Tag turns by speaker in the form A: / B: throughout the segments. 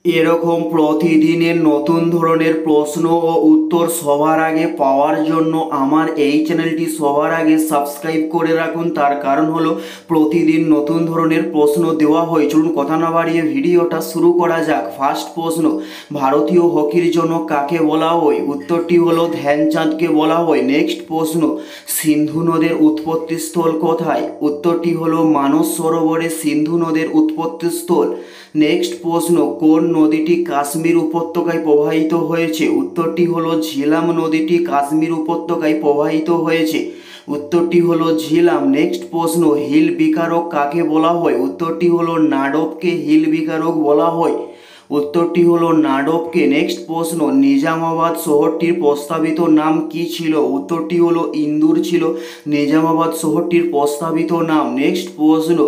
A: এরকম প্রতিদিনের নতুন ধরনের প্রশ্ন ও উত্তর সবার আগে পাওয়ার জন্য আমার এই চ্যানেলটি সবার আগে সাবস্ক্রাইব করে রাখুন। তার কারণ হলো প্রতিদিন নতুন ধরনের প্রশ্ন দেওয়া হয়। চলুন কথা না বাড়িয়ে ভিডিওটা শুরু করা যাক। ফার্স্ট প্রশ্ন, ভারতীয় হকির জনক কাকে বলা হয়? উত্তরটি হলো ধ্যানচাঁদকে বলা হয়। নেক্সট প্রশ্ন, সিন্ধু নদের উৎপত্তিস্থল কোথায়? উত্তরটি হলো মানস সরোবরে সিন্ধু নদের উৎপত্তিস্থল। নেক্সট প্রশ্ন, কোন নদীটি কাশ্মীর উপত্যকায় প্রবাহিত হয়েছে? উত্তরটি হলো ঝিলাম নদীটি কাশ্মীর উপত্যকায় প্রবাহিত হয়েছে। উত্তরটি হলো ঝিলাম। নেক্সট প্রশ্ন, হিল বিকারক কাকে বলা হয়? উত্তরটি হলো নাডবকে হিল বিকারক বলা হয়। উত্তরটি হলো নাডবকে। নেক্সট প্রশ্ন, নিজামাবাদ শহরটির প্রস্তাবিত নাম কি ছিল? উত্তরটি হলো ইন্দোর ছিল নিজামাবাদ শহরটির প্রস্তাবিত নাম। নেক্সট প্রশ্ন,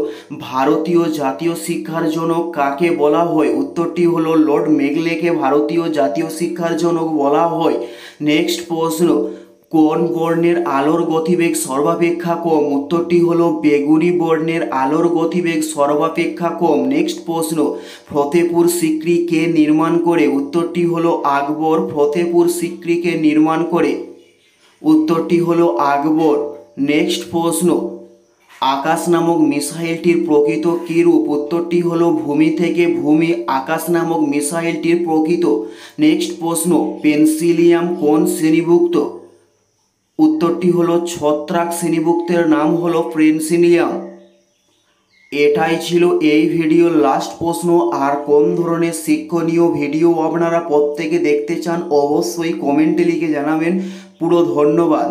A: ভারতীয় জাতীয় শিক্ষার জনক কাকে বলা হয়? উত্তরটি হলো লর্ড মেকলেকে ভারতীয় জাতীয় শিক্ষার জনক বলা হয়। নেক্সট প্রশ্ন, কোন বর্ণের আলোর গতিবেগ সর্বাপেক্ষা কম? উত্তরটি হলো বেগুনি বর্ণের আলোর গতিবেগ সর্বাপেক্ষা কম। নেক্সট প্রশ্ন, ফতেপুর সিক্রি কে নির্মাণ করে? উত্তরটি হলো আকবর ফতেপুর সিক্রিকে নির্মাণ করে। উত্তরটি হলো আকবর। নেক্সট প্রশ্ন, আকাশ নামক মিসাইলটির প্রকৃত কী রূপ? উত্তরটি হলো ভূমি থেকে ভূমি আকাশ নামক মিসাইলটির প্রকৃত। নেক্সট প্রশ্ন, পেনসিলিয়াম কোন শ্রেণীভুক্ত? উত্তরটি হলো ছত্রাক শ্রেণীভুক্তের নাম হলো পেনসিলিয়াম। এটাই ছিল এই ভিডিওর লাস্ট প্রশ্ন। আর কোন ধরনের শিক্ষণীয় ভিডিও আপনারা প্রত্যেকে দেখতে চান অবশ্যই কমেন্টে লিখে জানাবেন। পুরো ধন্যবাদ।